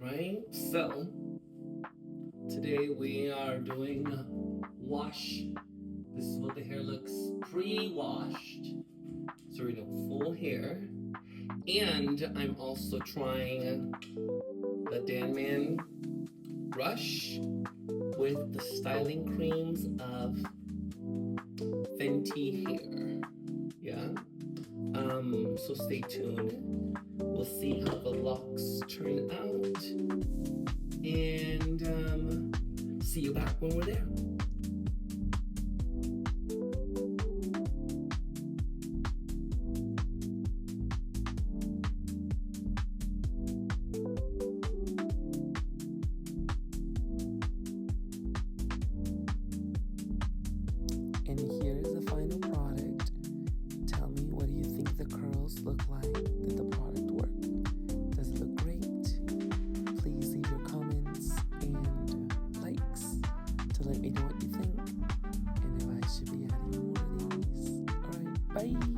Right? So, today we are doing wash. This is what the hair looks pre-washed. So we're doing full hair. And I'm also trying the Danman brush with the styling creams of Fenty Hair. Yeah. So stay tuned. We'll see how the locks turn out. And see you back when we're there. And here is the final product. Tell me, what do you think the curls look like? Did the product work? Does it look great? Please leave your comments and likes to let me know what you think and if I should be adding more of these. Alright, bye!